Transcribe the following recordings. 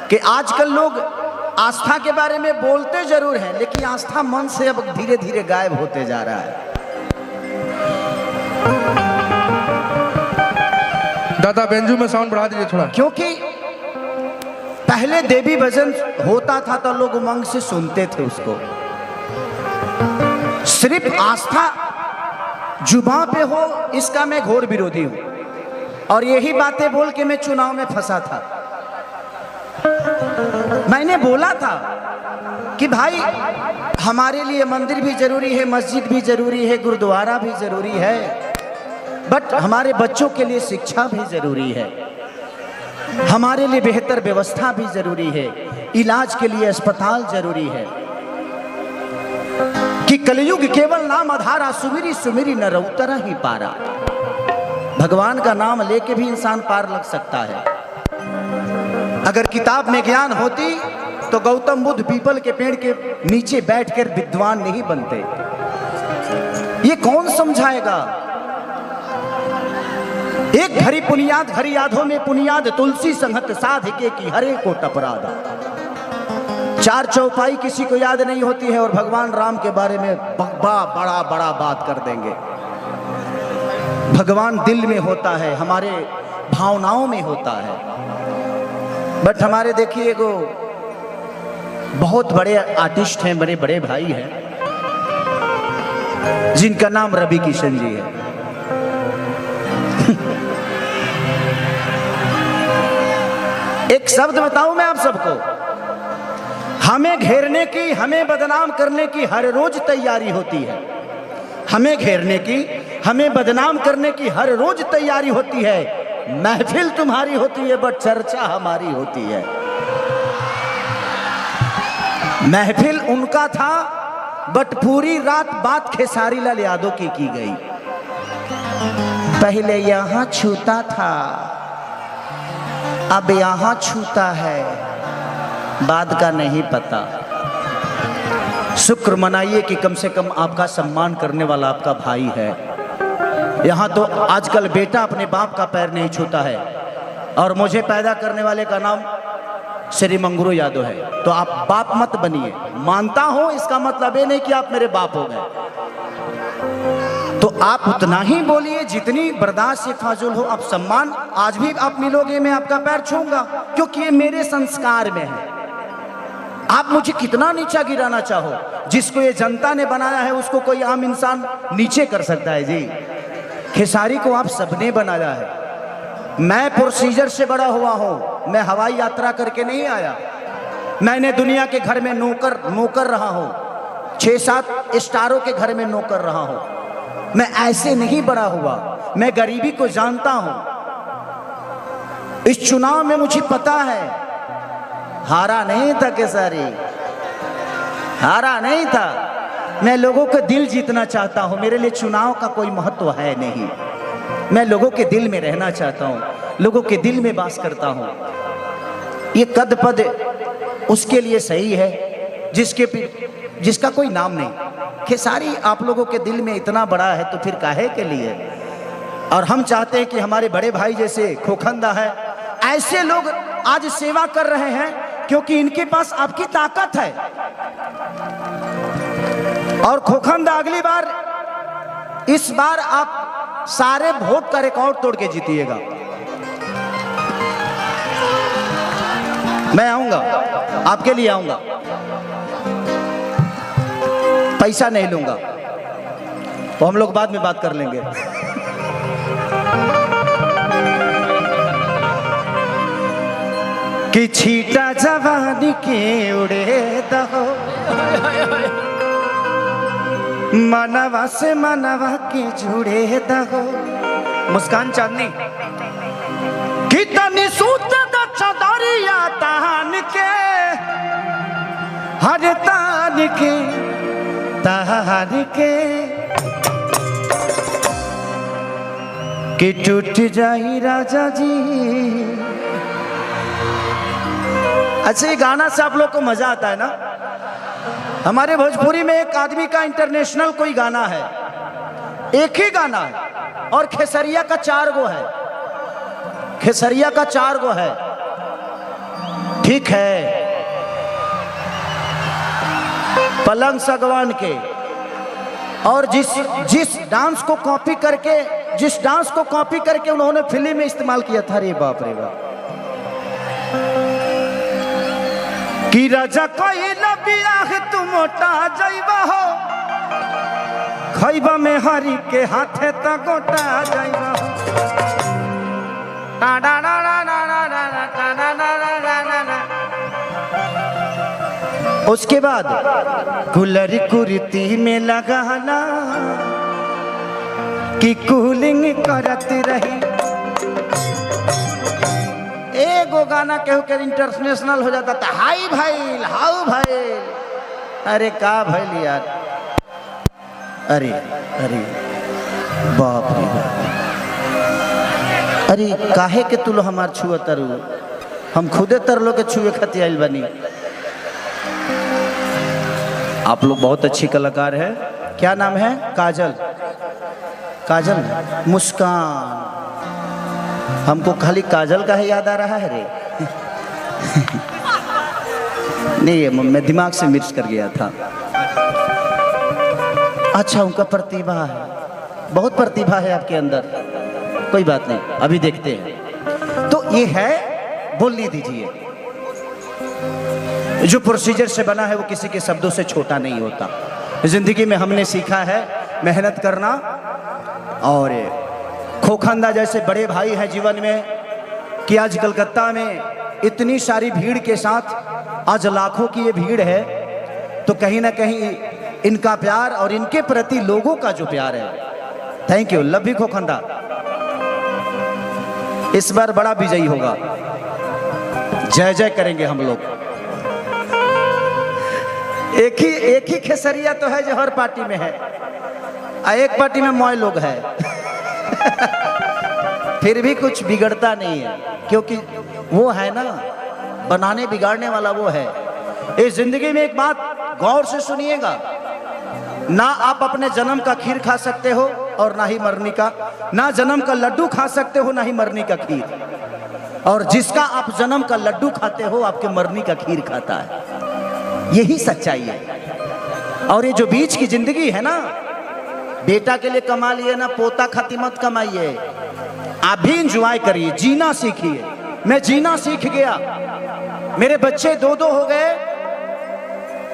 कि आजकल लोग आस्था के बारे में बोलते जरूर हैं, लेकिन आस्था मन से अब धीरे धीरे गायब होते जा रहा है। दादा बेंजू में साउंड बढ़ा दीजिए थोड़ा। क्योंकि पहले देवी भजन होता था तो लोग उमंग से सुनते थे उसको। सिर्फ आस्था जुबान पे हो, इसका मैं घोर विरोधी हूं। और यही बातें बोल के मैं चुनाव में फंसा था। मैंने बोला था कि भाई हमारे लिए मंदिर भी जरूरी है, मस्जिद भी जरूरी है, गुरुद्वारा भी जरूरी है, बट हमारे बच्चों के लिए शिक्षा भी जरूरी है, हमारे लिए बेहतर व्यवस्था भी जरूरी है, इलाज के लिए अस्पताल जरूरी है। कि कलयुग केवल नाम आधारा, सुमिरी सुमिरी न उतरा ही पारा। भगवान का नाम लेके भी इंसान पार लग सकता है। अगर किताब में ज्ञान होती तो गौतम बुद्ध पीपल के पेड़ के नीचे बैठकर विद्वान नहीं बनते। ये कौन समझाएगा? एक घड़ी पुनियाद घड़ी यादों में पुनियाद, तुलसी संगत साधिके की हरे को टपरादा। चार चौपाई किसी को याद नहीं होती है और भगवान राम के बारे में बड़ा बड़ा बात कर देंगे। भगवान दिल में होता है, हमारे भावनाओं में होता है। बट हमारे देखिए एगो बहुत बड़े आर्टिस्ट हैं, बड़े बड़े भाई हैं, जिनका नाम रवि किशन जी है। एक शब्द बताऊं मैं आप सबको, हमें घेरने की, हमें बदनाम करने की हर रोज तैयारी होती है। हमें घेरने की, हमें बदनाम करने की हर रोज तैयारी होती है। महफिल तुम्हारी होती है बट चर्चा हमारी होती है। महफिल उनका था बट पूरी रात बात खेसारी लाल यादव की गई। पहले यहां छूता था, अब यहां छूता है, बाद का नहीं पता। शुक्र मनाइए कि कम से कम आपका सम्मान करने वाला आपका भाई है। यहाँ तो आजकल बेटा अपने बाप का पैर नहीं छूता है। और मुझे पैदा करने वाले का नाम श्री मंगरू यादव है, तो आप बाप मत बनिए। मानता हूं, इसका मतलब ये नहीं कि आप मेरे बाप हो गए। तो आप उतना ही बोलिए जितनी बर्दाश्त से फाजुल हो। आप सम्मान आज भी आप मिलोगे, मैं आपका पैर छूंगा, क्योंकि ये मेरे संस्कार में है। आप मुझे कितना नीचा गिराना चाहो, जिसको ये जनता ने बनाया है उसको कोई आम इंसान नीचे कर सकता है जी। खेसारी को आप सबने बनाया है। मैं प्रोसीजर से बड़ा हुआ हूं, मैं हवाई यात्रा करके नहीं आया। मैंने दुनिया के घर में नौकर रहा हूं, 6-7 स्टारों के घर में नौकर रहा हूं। मैं ऐसे नहीं बड़ा हुआ, मैं गरीबी को जानता हूं। इस चुनाव में मुझे पता है, हारा नहीं था खेसारी, हारा नहीं था। मैं लोगों का दिल जीतना चाहता हूं। मेरे लिए चुनाव का कोई महत्व है नहीं। मैं लोगों के दिल में रहना चाहता हूं, लोगों के दिल में वास करता हूं। ये कद पद उसके लिए सही है जिसका कोई नाम नहीं। खेसारी आप लोगों के दिल में इतना बड़ा है तो फिर काहे के लिए? और हम चाहते हैं कि हमारे बड़े भाई जैसे खोखंदा है, ऐसे लोग आज सेवा कर रहे हैं क्योंकि इनके पास आपकी ताकत है। और खोखंदा अगली बार, इस बार आप सारे वोट का रिकॉर्ड तोड़ के जीतिएगा। मैं आऊंगा, आपके लिए आऊंगा, पैसा नहीं लूंगा, तो हम लोग बाद में बात कर लेंगे। कि छीटा जवानी के उड़े दहो, मनवा से मनवा के जुड़े दहो। मुस्कान चांदनी कितनी सूत चदरिया तान के, हर तान के तान के, कि टूट जाई राजा जी। अच्छा, ये गाना से आप लोग को मजा आता है ना? हमारे भोजपुरी में एक आदमी का इंटरनेशनल कोई गाना है, एक ही गाना है, और खेसरिया का 4 गो है। खेसरिया का 4 गो है। ठीक है, पलंग सागवान के, और जिस डांस को कॉपी करके उन्होंने फिल्म में इस्तेमाल किया था, रे बाप रे बाप, कि राजा कोई बियाह तू मोटा जाइबा हो, खैबा में हरी के हाथे त गोटा जाइबा हो। उसके बाद कुलरी कुर्ती में लगाना कि कूलिंग करत रही। एगो गाना केहू के इंटरनेशनल हो जाता था, हाई भाई हाउ भाई, अरे का भाई यार, अरे अरे बाप रे बाप, अरे काहे के तुलो हमार छुआ तरु, हम खुदे तरलो के छुए खातिर आइल बनी। आप लोग बहुत अच्छी कलाकार है, क्या नाम है? काजल, काजल मुस्कान, हमको खाली काजल का ही याद आ रहा है रे। नहीं, मैं दिमाग से मिर्च कर गया था। अच्छा, उनका प्रतिभा है, बहुत प्रतिभा है आपके अंदर, कोई बात नहीं, अभी देखते हैं। तो ये है, बोलने दीजिए, जो प्रोसीजर से बना है वो किसी के शब्दों से छोटा नहीं होता। जिंदगी में हमने सीखा है मेहनत करना, और खोखंदा जैसे बड़े भाई हैं जीवन में, कि आज कलकत्ता में इतनी सारी भीड़ के साथ आज लाखों की ये भीड़ है, तो कहीं ना कहीं इनका प्यार और इनके प्रति लोगों का जो प्यार है, थैंक यू, लव यू खोखंदा, इस बार बड़ा विजयी होगा, जय जय करेंगे हम लोग। एक ही खेसरिया तो है जो हर पार्टी में है, एक पार्टी में मौज लोग है। फिर भी कुछ बिगड़ता नहीं है, क्योंकि वो है ना, बनाने बिगाड़ने वाला वो है। इस जिंदगी में एक बात गौर से सुनिएगा, ना आप अपने जन्म का खीर खा सकते हो और ना ही मरनी का, ना जन्म का लड्डू खा सकते हो ना ही मरनी का खीर, और जिसका आप जन्म का लड्डू खाते हो आपके मरनी का खीर खाता है, यही सच्चाई है। और ये जो बीच की जिंदगी है ना, बेटा के लिए कमा लिए ना, पोता खातिर मत कमाइए, आप भी इंजॉय करिए, जीना सीखिए। मैं जीना सीख गया, मेरे बच्चे दो हो गए,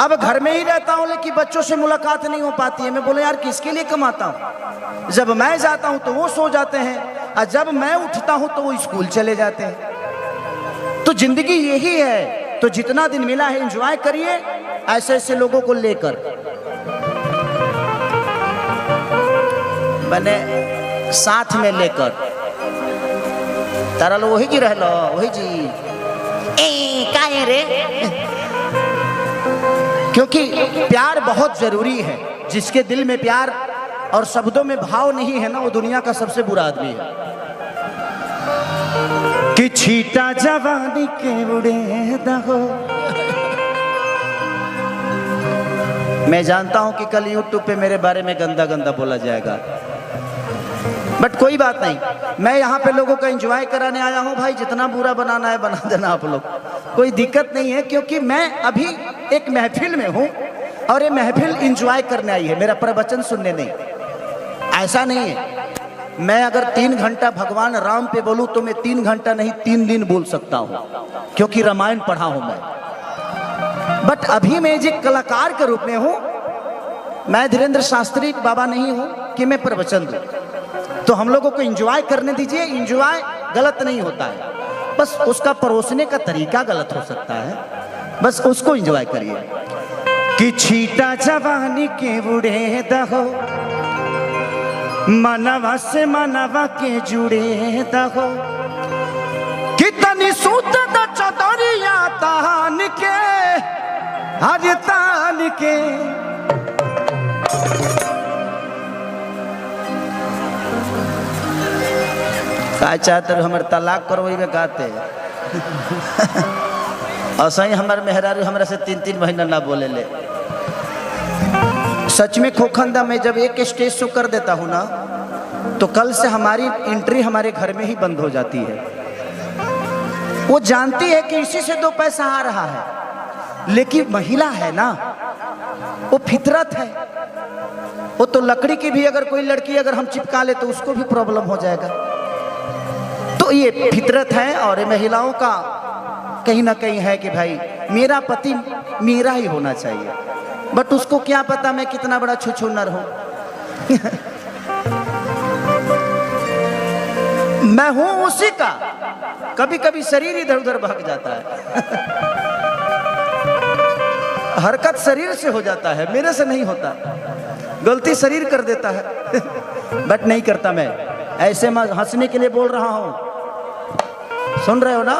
अब घर में ही रहता हूं, लेकिन बच्चों से मुलाकात नहीं हो पाती है। मैं बोले यार किसके लिए कमाता हूं, जब मैं जाता हूं तो वो सो जाते हैं, और जब मैं उठता हूं तो वो स्कूल चले जाते हैं। तो जिंदगी यही है, तो जितना दिन मिला है एंजॉय करिए ऐसे ऐसे लोगों को लेकर। मैंने साथ में लेकर तारा लो, वही जी रह लो, वही जी काहे रे, क्योंकि प्यार बहुत जरूरी है। जिसके दिल में प्यार और शब्दों में भाव नहीं है ना, वो दुनिया का सबसे बुरा आदमी है। कि छीटा जवानी के उड़े दहो। मैं जानता हूं कि कल YouTube पे मेरे बारे में गंदा गंदा बोला जाएगा, बट कोई बात नहीं, मैं यहाँ पे लोगों का एंजॉय कराने आया हूँ भाई। जितना बुरा बनाना है बना देना आप लोग, कोई दिक्कत नहीं है, क्योंकि मैं अभी एक महफिल में हूँ और ये महफिल एंजॉय करने आई है, मेरा प्रवचन सुनने नहीं। ऐसा नहीं है, मैं अगर 3 घंटा भगवान राम पे बोलूं तो मैं 3 घंटा नहीं 3 दिन बोल सकता हूं, क्योंकि रामायण पढ़ा हूं मैं। बट अभी मैं एक कलाकार के रूप में हूं, मैं धीरेन्द्र शास्त्री बाबा नहीं हूं कि मैं प्रवचन दूं। तो हम लोगों को एंजॉय करने दीजिए, एंजॉय गलत नहीं होता है, बस उसका परोसने का तरीका गलत हो सकता है, बस उसको एंजॉय करिए। कि छीटा जवानी के बुढ़े दहो, मनवा से मनवा के जुड़े दहो, कितनी सूत द चदरिया तान के हर तान के। का चाहते हमर तलाक करवे कहते ऐसा ही हमारे मेहरारू हमरा से 3-3 महीना ना बोले ले। सच में खोखंदा में जब एक स्टेज शो कर देता हूँ ना, तो कल से हमारी एंट्री हमारे घर में ही बंद हो जाती है। वो जानती है कि इसी से 2 पैसा आ रहा है, लेकिन महिला है ना, वो फितरत है। वो तो लकड़ी की भी अगर कोई लड़की अगर हम चिपका ले तो उसको भी प्रॉब्लम हो जाएगा। तो ये फितरत है और ये महिलाओं का कहीं ना कहीं है कि भाई मेरा पति मेरा ही होना चाहिए, बट उसको क्या पता मैं कितना बड़ा छुछुन्नर हूं। मैं हूं उसी का, कभी कभी शरीर इधर उधर भाग जाता है। हरकत शरीर से हो जाता है, मेरे से नहीं होता। गलती शरीर कर देता है, बट नहीं करता मैं। ऐसे मैं हंसने के लिए बोल रहा हूं, सुन रहे हो ना?